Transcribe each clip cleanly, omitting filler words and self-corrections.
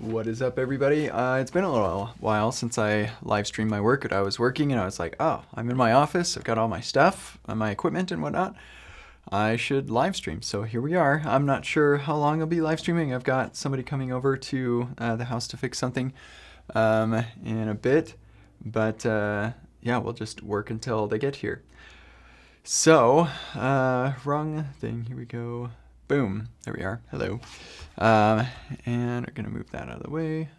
What is up, everybody? It's been a little while since I live streamed my work. I was working and I was like, oh, I'm in my office. I've got all my stuff, my equipment and whatnot. I should live stream. So here we are. I'm not sure how long I'll be live streaming. I've got somebody coming over to the house to fix something in a bit. But yeah, we'll just work until they get here. So, wrong thing. Here we go. Boom. There we are. Hello. And we're going to move that out of the way.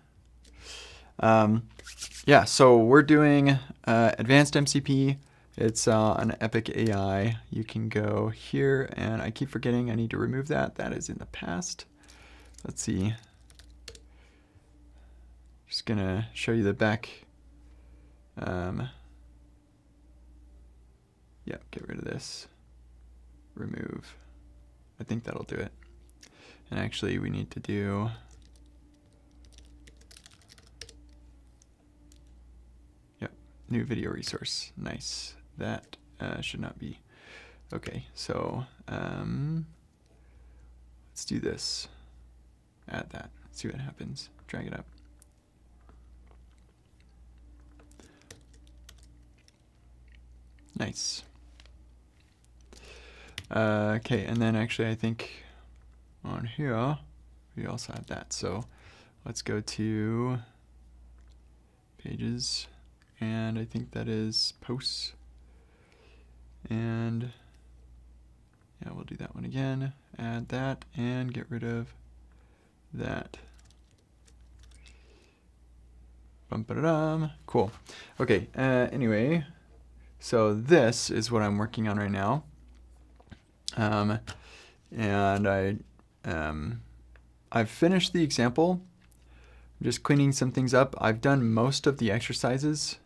Yeah, so we're doing advanced MCP. It's an Epic AI. You can go here, and I keep forgetting I need to remove that. That is in the past. Let's see. Just going to show you the back. Yeah, get rid of this. Remove. I think that'll do it. And actually, we need to do... Yep, new video resource. Nice. That should not be... Okay, so let's do this. Add that. See what happens. Drag it up. Nice. Okay, and then actually I think on here we also have that. So let's go to pages, and I think that is posts. And yeah, we'll do that one again. Add that and get rid of that. Bum-ba-da-dum. Cool. Okay, anyway, so this is what I'm working on right now. And I've finished the example. I'm just cleaning some things up. I've done most of the exercises.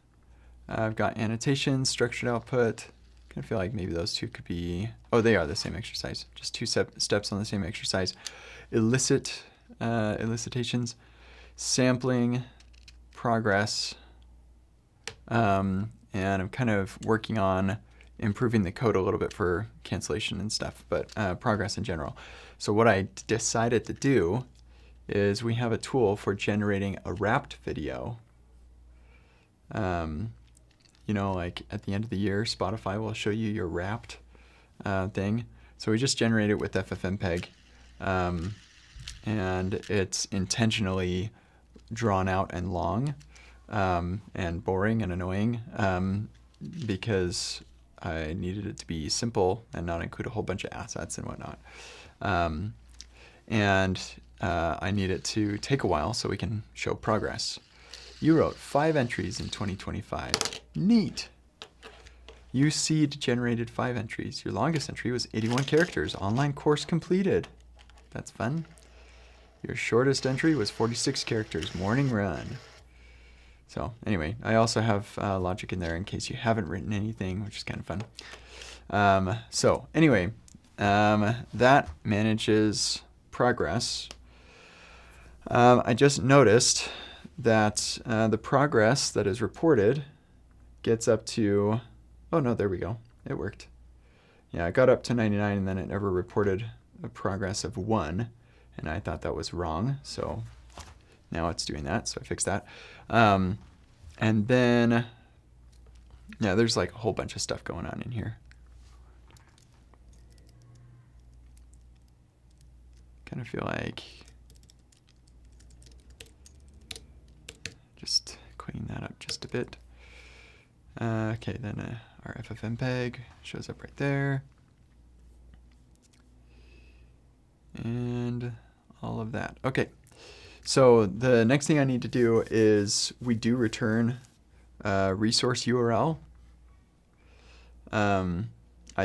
I've got annotations, structured output. I kind of feel like maybe those two could be, oh, they are the same exercise. Just two steps on the same exercise. Elicitations, sampling, progress, and I'm kind of working on improving the code a little bit for cancellation and stuff, but progress in general. So what I decided to do is we have a tool for generating a wrapped video. You know, like at the end of the year, Spotify will show you your wrapped thing. So we just generate it with FFmpeg, and it's intentionally drawn out and long and boring and annoying because I needed it to be simple and not include a whole bunch of assets and whatnot. I need it to take a while so we can show progress. You wrote 5 entries in 2025. Neat. You seed generated 5 entries. Your longest entry was 81 characters. Online course completed. That's fun. Your shortest entry was 46 characters. Morning run. So anyway, I also have logic in there in case you haven't written anything, which is kind of fun. So anyway, that manages progress. I just noticed that the progress that is reported gets up to, oh no, there we go. It worked. Yeah, it got up to 99 and then it never reported a progress of 1. And I thought that was wrong. So now it's doing that, so I fixed that. And then, yeah, there's like a whole bunch of stuff going on in here. Kind of feel like just clean that up just a bit. Okay, then our FFmpeg shows up right there. And all of that. Okay. So the next thing I need to do is we do return resource URL. I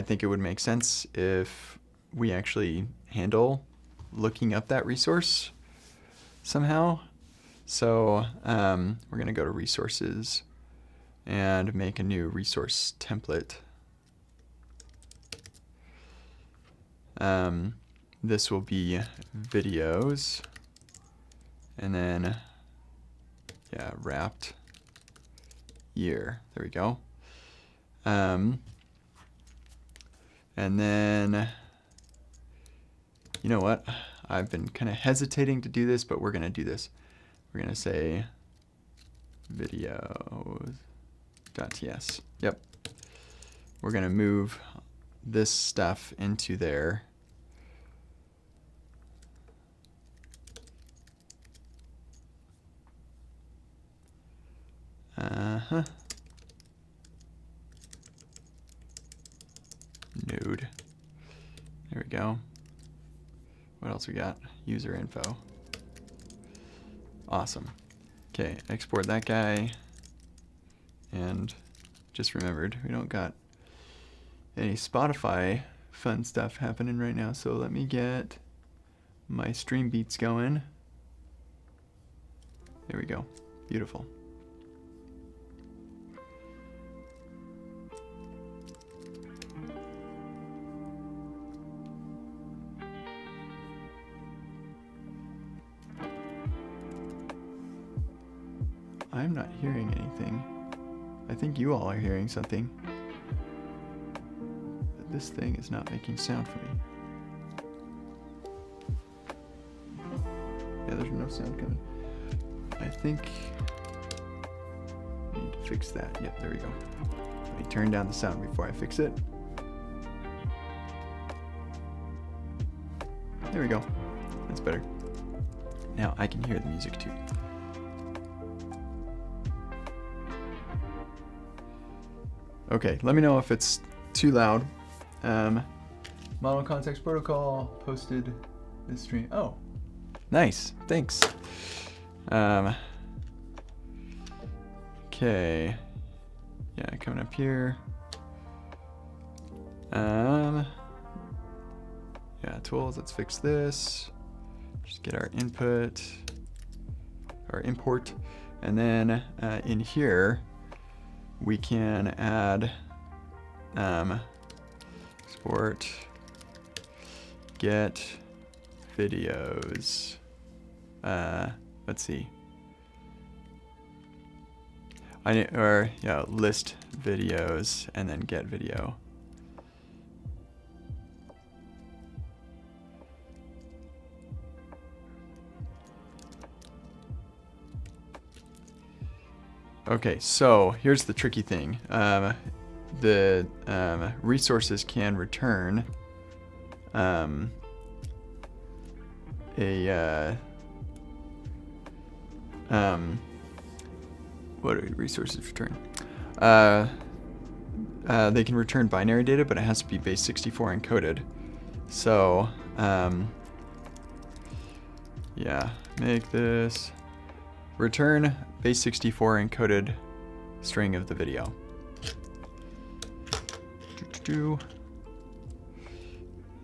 think it would make sense if we actually handle looking up that resource somehow. So we're going to go to resources and make a new resource template. This will be videos. And then, yeah, wrapped year. There we go. And then, you know what? I've been kind of hesitating to do this, but we're going to do this. we're going to say videos.ts. Yep. We're going to move this stuff into there. Node. There we go. What else we got? User info. Awesome. Okay, export that guy. And just remembered, we don't got any Spotify fun stuff happening right now, so let me get my stream beats going. There we go. Beautiful. I'm not hearing anything. I think you all are hearing something. But this thing is not making sound for me. Yeah, there's no sound coming. I think I need to fix that. Yep, there we go. Let me turn down the sound before I fix it. There we go. That's better. Now I can hear the music too. Okay, let me know if it's too loud. Model Context Protocol posted this stream. Oh, nice. Thanks. Okay. Yeah, coming up here. Yeah, tools. Let's fix this. Just get our input, our import, and then in here we can add export get videos. Let's see. List videos and then get video. Okay, so here's the tricky thing. The resources can return what do resources return? They can return binary data, but it has to be base 64 encoded. So, yeah, make this return base 64 encoded string of the video.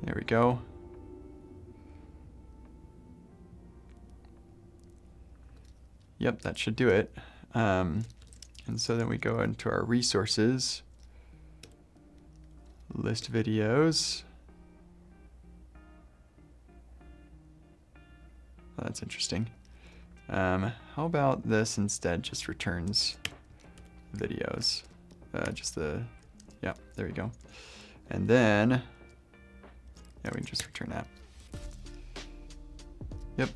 There we go. Yep, that should do it. And so then we go into our resources, list videos. Oh, that's interesting. How about this instead just returns videos? Yeah, there we go. And then, yeah, we can just return that. Yep.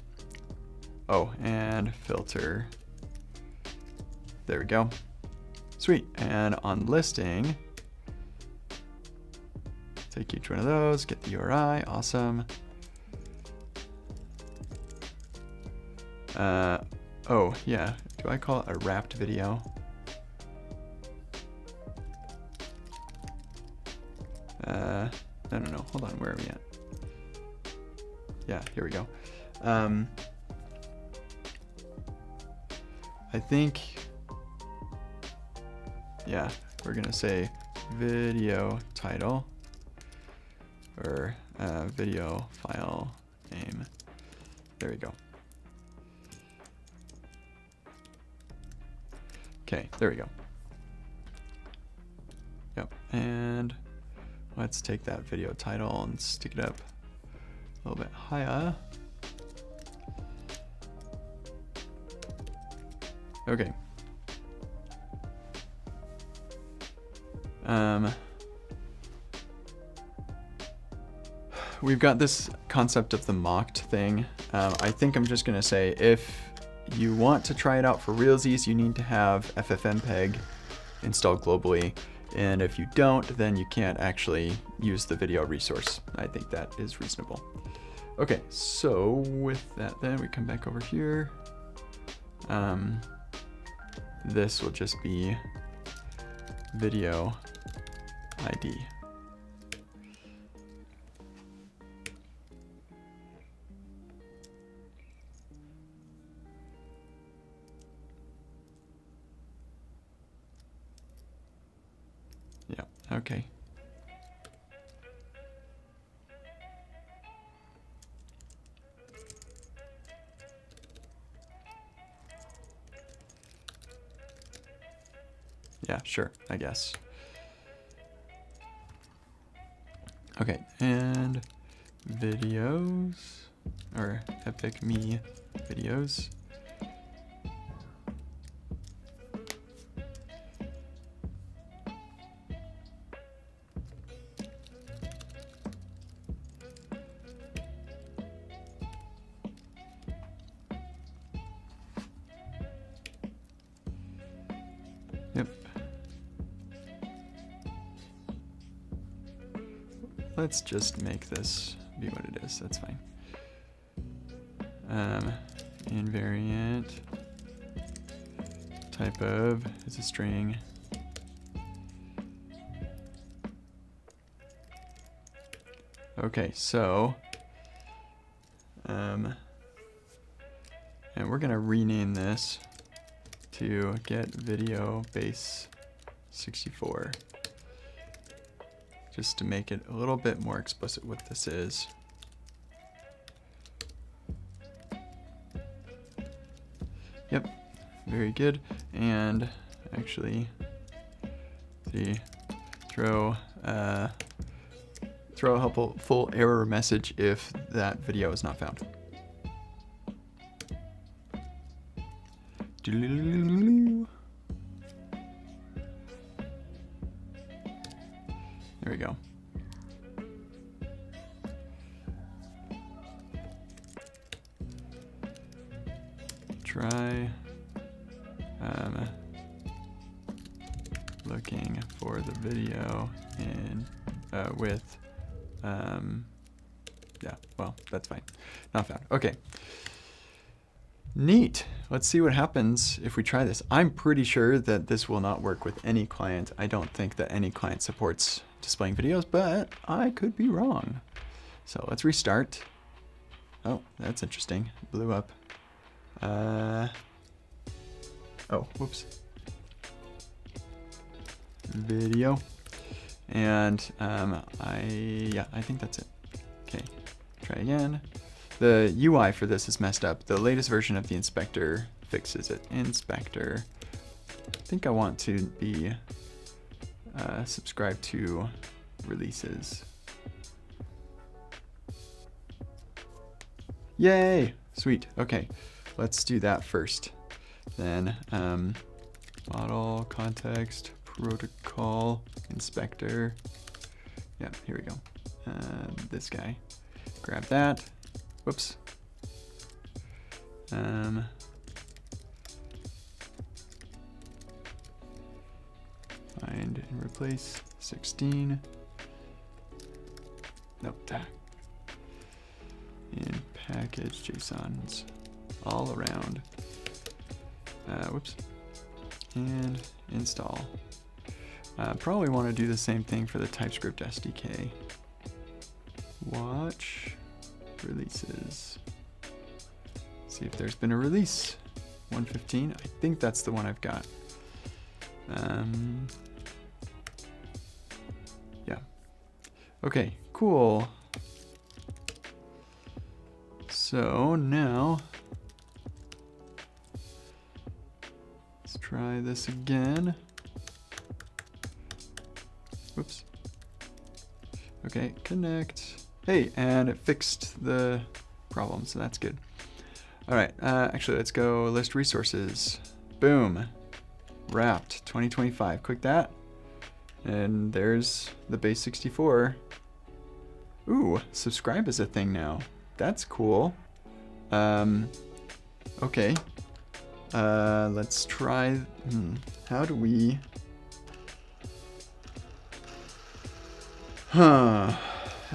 Oh, and filter. There we go. Sweet. And on listing, take each one of those, get the URI, awesome. Oh, yeah. Do I call it a wrapped video? No. Hold on. Where are we at? Yeah, here we go. I think, yeah, we're going to say video title or video file name. There we go. Okay, there we go. Yep, and let's take that video title and stick it up a little bit higher. Okay. We've got this concept of the mocked thing. I think I'm just gonna say if you want to try it out for realsies, you need to have FFmpeg installed globally. And if you don't, then you can't actually use the video resource. I think that is reasonable. Okay, so with that then we come back over here. This will just be video ID. Yeah, okay. Yeah, sure, I guess. Okay, and videos, or epic me videos. Yep. Let's just make this be what it is. That's fine. Invariant type of is a string. Okay, so and we're gonna rename this to get video base 64. Just to make it a little bit more explicit what this is. Yep, very good. And actually, see, throw a helpful error message if that video is not found. There we go. Try looking for the video in with yeah, well, that's fine. Not found. Okay. Neat. Let's see what happens if we try this. I'm pretty sure that this will not work with any client. I don't think that any client supports displaying videos, but I could be wrong. So let's restart. Oh, that's interesting. Blew up. Oh, whoops. Video. And I think that's it. Okay, try again. The UI for this is messed up. The latest version of the inspector fixes it. Inspector. I think I want to be subscribed to releases. Yay! Sweet. Okay, let's do that first. Then model, context, protocol, inspector. Yeah, here we go. This guy. Grab that. Whoops. Find and replace 16. Nope. In package JSONs all around. Whoops. And install. Probably want to do the same thing for the TypeScript SDK. Watch releases. See if there's been a release. 115. I think that's the one I've got. Yeah. Okay, cool. So now let's try this again. Whoops. Okay, connect. Hey, and it fixed the problem, so that's good. All right, actually, let's go list resources. Boom. Wrapped 2025. Click that. And there's the base 64. Ooh, subscribe is a thing now. That's cool. Okay. Let's try, how do we, how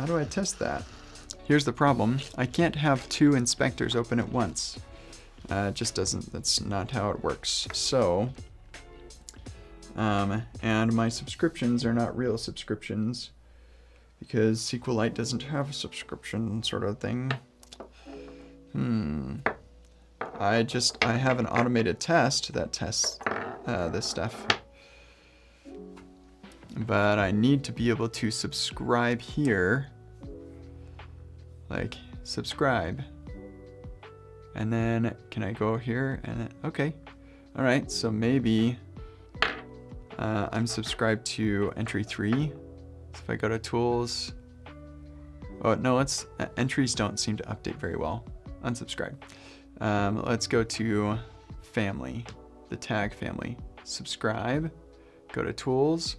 do I test that? Here's the problem. I can't have two inspectors open at once. It just doesn't, that's not how it works. So, and my subscriptions are not real subscriptions because SQLite doesn't have a subscription sort of thing. I have an automated test that tests this stuff. But I need to be able to subscribe here. Like, subscribe. And then, can I go here? And then, okay. All right, so maybe I'm subscribed to entry 3. So if I go to tools, oh no, entries don't seem to update very well. Unsubscribe. Let's go to family, the tag family. Subscribe, go to tools.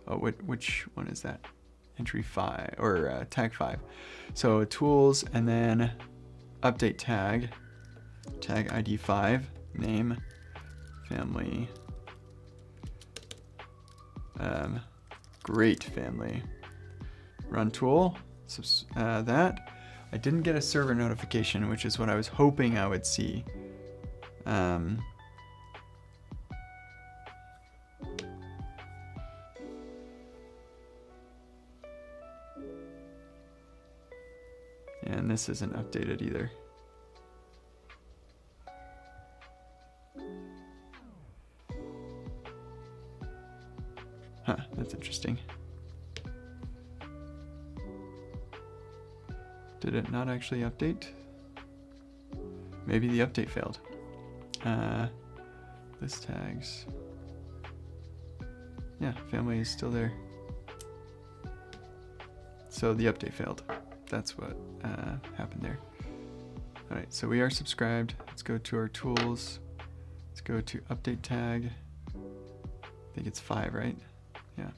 Which one is that? Entry 5 or tag 5. So tools and then update tag ID 5, name, family, great family, run tool, that. I didn't get a server notification, which is what I was hoping I would see. And this isn't updated either. Huh, that's interesting. Did it not actually update? Maybe the update failed. List tags. Yeah, family is still there. So the update failed. That's what happened there. All right, so we are subscribed. Let's go to our tools. Let's go to update tag. I think it's 5, right? Yeah.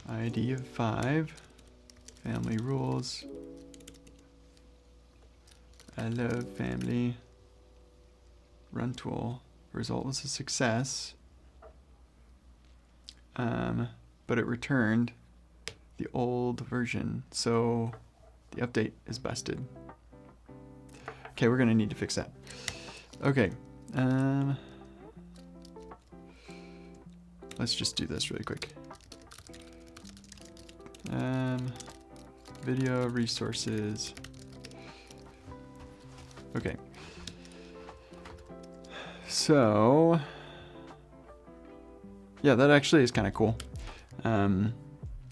ID of 5. Family rules. I love family. Run tool. Result was a success. But it returned the old version, so the update is busted. Okay, we're gonna need to fix that. Okay, let's just do this really quick. Video resources. Okay. So, yeah, that actually is kind of cool.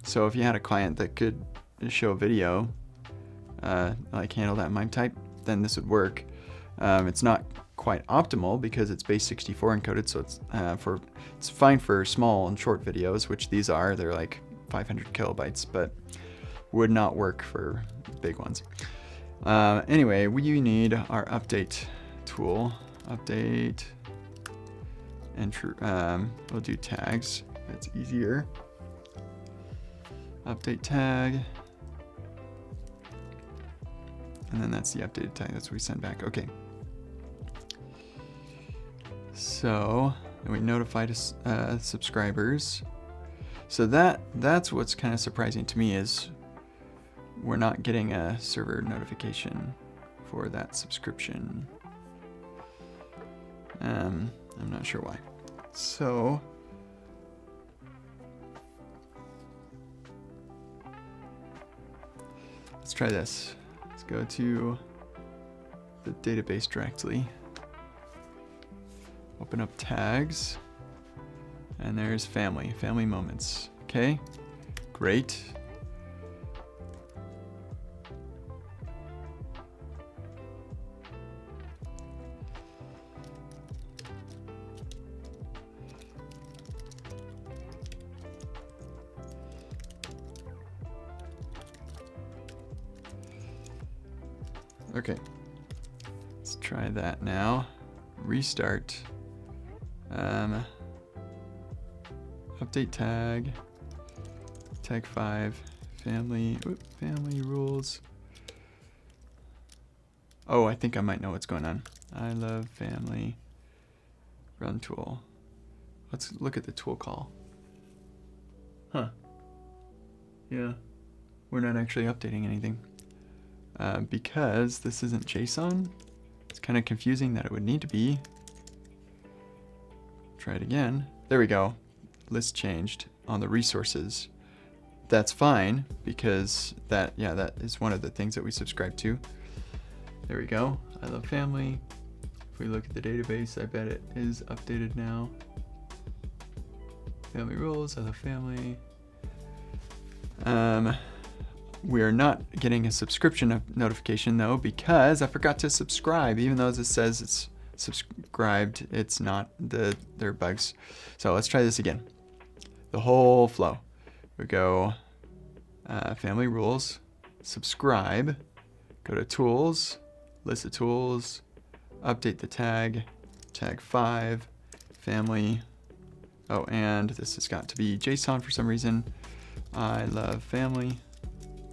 So if you had a client that could show video, like handle that MIME type, then this would work. It's not quite optimal because it's base 64 encoded, so it's fine for small and short videos, which these are. They're like 500 kilobytes, but would not work for big ones. Anyway, we need our update tool. Update, and we'll do tags. That's easier. Update tag, and then that's the updated tag. That's what we send back. Okay. So then we notified subscribers. So that's what's kind of surprising to me is we're not getting a server notification for that subscription. I'm not sure why. So let's try this. Let's go to the database directly. Open up tags. And there's family moments. Okay, great. Okay, let's try that now. Restart. Update tag. Tag 5. Family rules. Oh, I think I might know what's going on. I love family run tool. Let's look at the tool call. Huh. Yeah. We're not actually updating anything. Because this isn't JSON. It's kind of confusing that it would need to be. Try it again. There we go. List changed on the resources. That's fine because that is one of the things that we subscribe to. There we go. I love family. If we look at the database, I bet it is updated now. Family rules, I love family. We are not getting a subscription notification though because I forgot to subscribe. Even though it says it's subscribed, it's not. There are bugs. So let's try this again. The whole flow. We go family rules, subscribe, go to tools, list of tools, update the tag, tag 5, family. Oh, and this has got to be JSON for some reason. I love family,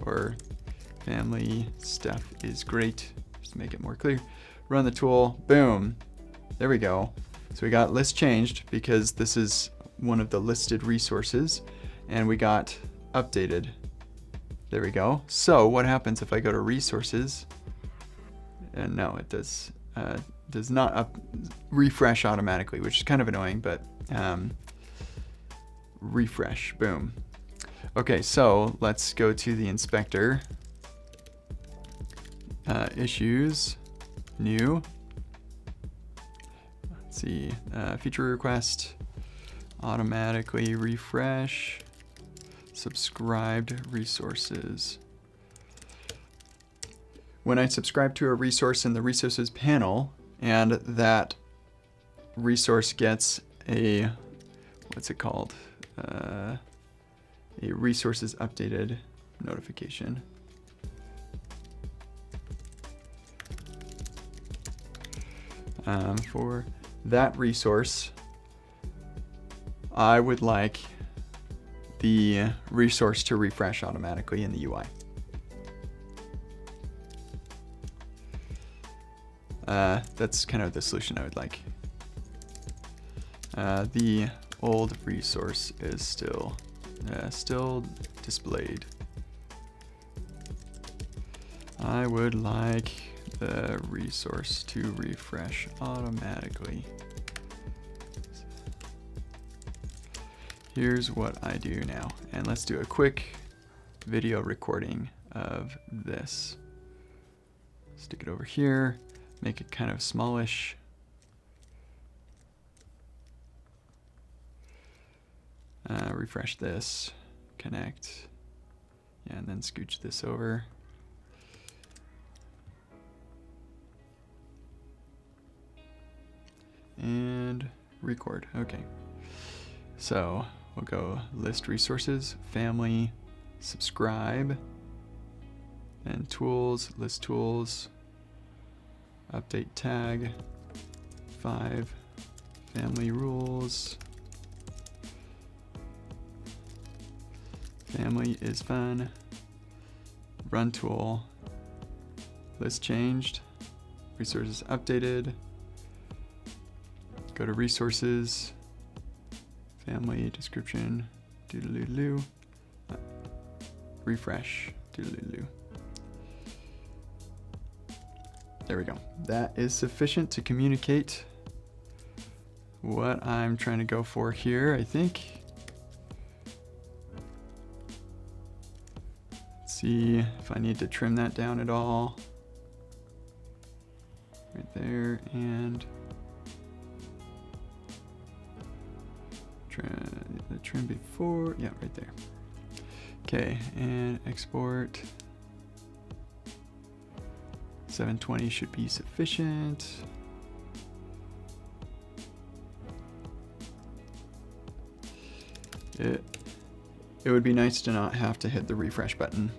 or family stuff is great. Just to make it more clear. Run the tool, boom. There we go. So we got list changed because this is one of the listed resources, and we got updated. There we go. So what happens if I go to resources? And no, it does not refresh automatically, which is kind of annoying, but refresh, boom. Okay, so let's go to the inspector. Issues, new. Let's see, feature request, automatically refresh, subscribed resources. When I subscribe to a resource in the resources panel, and that resource gets a, what's it called? A resources updated notification. For that resource, I would like the resource to refresh automatically in the UI. That's kind of the solution I would like. The old resource is still displayed. I would like the resource to refresh automatically. Here's what I do now, and let's do a quick video recording of this. Stick it over here, make it kind of smallish. Refresh this, connect, and then scooch this over. And record, okay. So we'll go list resources, family, subscribe, and tools, list tools, update tag, 5, family rules, family is fun, run tool, list changed, resources updated, go to resources, family description, doodaloo, refresh, doodaloo. There we go. That is sufficient to communicate what I'm trying to go for here, I think. Let's see if I need to trim that down at all. Right there, and the trim before, yeah, right there. Okay, and export. 720 should be sufficient. It would be nice to not have to hit the refresh button.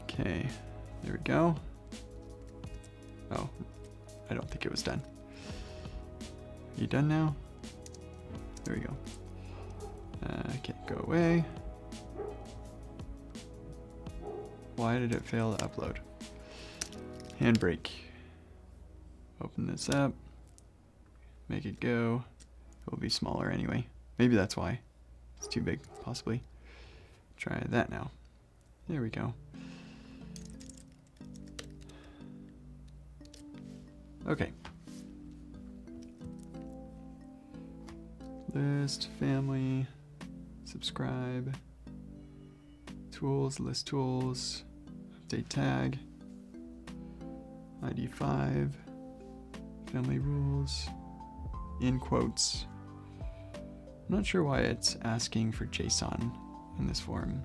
Okay, there we go. Oh, I don't think it was done. Are you done now? There we go. Okay, go away. Why did it fail to upload? Handbrake. Open this up. Make it go. It will be smaller anyway. Maybe that's why. It's too big, possibly. Try that now. There we go. Okay. List, family, subscribe, tools, list tools, update tag, ID 5, family rules, in quotes. I'm not sure why it's asking for JSON in this form.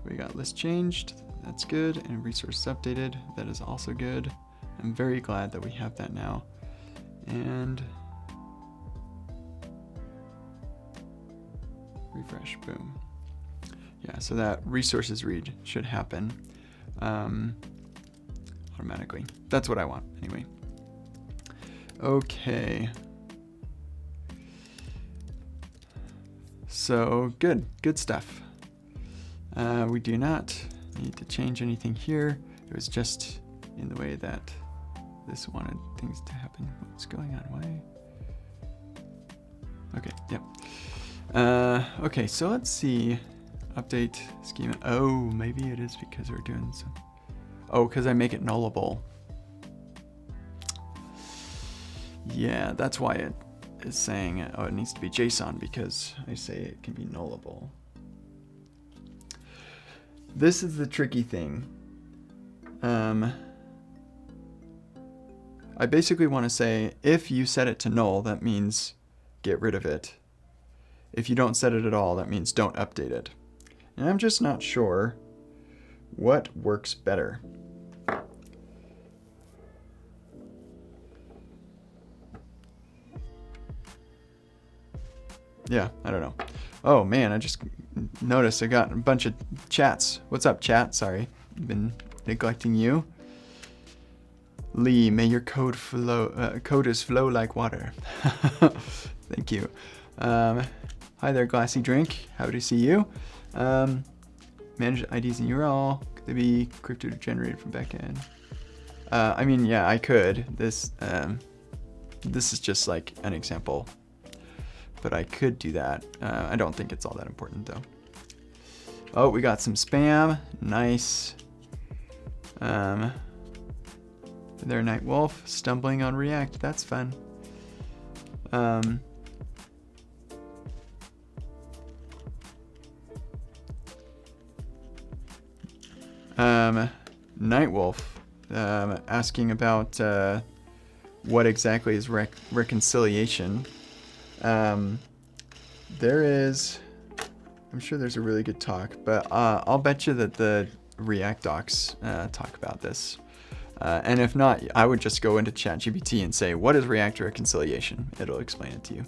We got list changed, that's good, and resources updated, that is also good. I'm very glad that we have that now. And refresh, boom. Yeah, so that resources read should happen automatically. That's what I want, anyway. Okay. So good stuff. We do not need to change anything here. It was just in the way that this wanted things to happen. What's going on? Why? Okay, yep. Okay, so let's see. Update schema. Oh, maybe it is because we're doing some. Oh, because I make it nullable. Yeah, that's why it is saying, oh, it needs to be JSON, because I say it can be nullable. This is the tricky thing. I basically want to say, if you set it to null, that means get rid of it. If you don't set it at all, that means don't update it. And I'm just not sure what works better. Yeah, I don't know. Oh man, I just noticed I got a bunch of chats. What's up, chat? Sorry, I've been neglecting you. Lee, may your code is flow like water. Thank you. Hi there, Glassy Drink. Happy to see you. Manage IDs and URL. Could they be crypto generated from backend? I mean, yeah, I could. This is just like an example, but I could do that. I don't think it's all that important though. Oh, we got some spam. Nice. There, Night Wolf, stumbling on React. That's fun. Night Wolf, asking about what exactly is reconciliation. There is, I'm sure there's a really good talk, but I'll bet you that the React docs talk about this. And if not, I would just go into ChatGPT and say, what is React reconciliation? It'll explain it to you.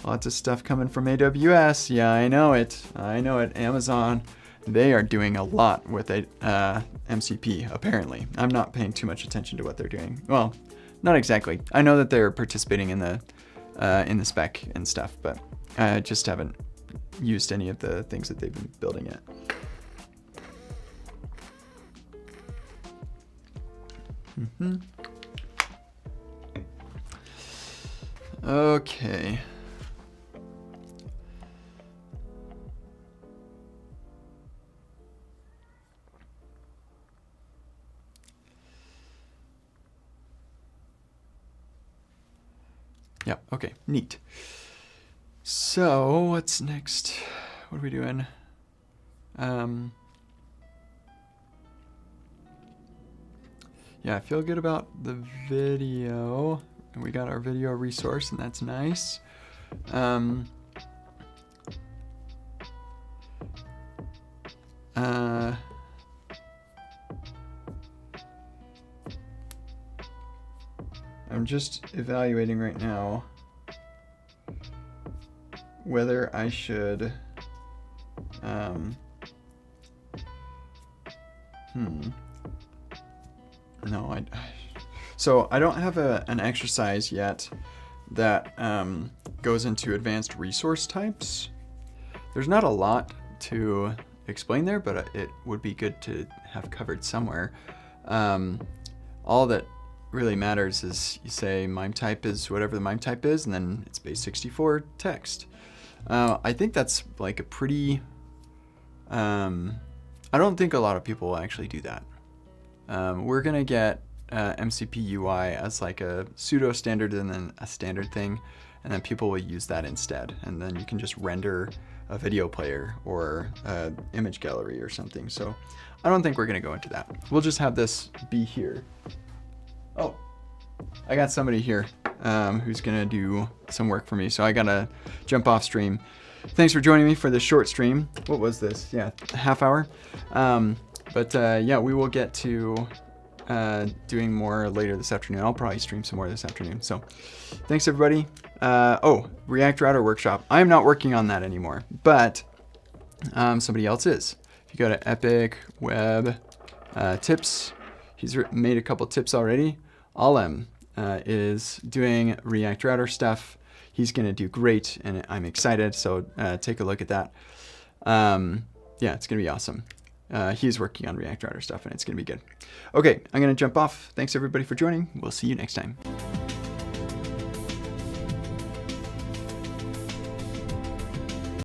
Lots of stuff coming from AWS. Yeah, I know it. Amazon, they are doing a lot with MCP, apparently. I'm not paying too much attention to what they're doing. Well, not exactly. I know that they're participating in the spec and stuff, but I just haven't used any of the things that they've been building yet. Okay. Yeah, okay, neat. So, what's next? What are we doing? Yeah, I feel good about the video. And we got our video resource, and that's nice. I'm just evaluating right now whether I should no, so I don't have an exercise yet that goes into advanced resource types. There's not a lot to explain there, but it would be good to have covered somewhere. All that really matters is you say MIME type is whatever the MIME type is, and then it's base64 text. I think that's like a pretty, I don't think a lot of people will actually do that. We're gonna get MCP UI as like a pseudo standard and then a standard thing, and then people will use that instead, and then you can just render a video player or a image gallery or something. So I don't think we're gonna go into that. We'll just have this be here. Oh, I got somebody here who's gonna do some work for me, so I gotta jump off stream. Thanks for joining me for this short stream. What was this? Yeah, a half hour. Yeah, we will get to doing more later this afternoon. I'll probably stream some more this afternoon. So thanks everybody. Oh, React Router Workshop. I am not working on that anymore, but somebody else is. If you go to Epic Web Tips, he's made a couple tips already. Alem is doing React Router stuff. He's gonna do great, and I'm excited, so take a look at that. Yeah, it's gonna be awesome. He's working on React Router stuff, and it's gonna be good. Okay, I'm gonna jump off. Thanks everybody for joining. We'll see you next time.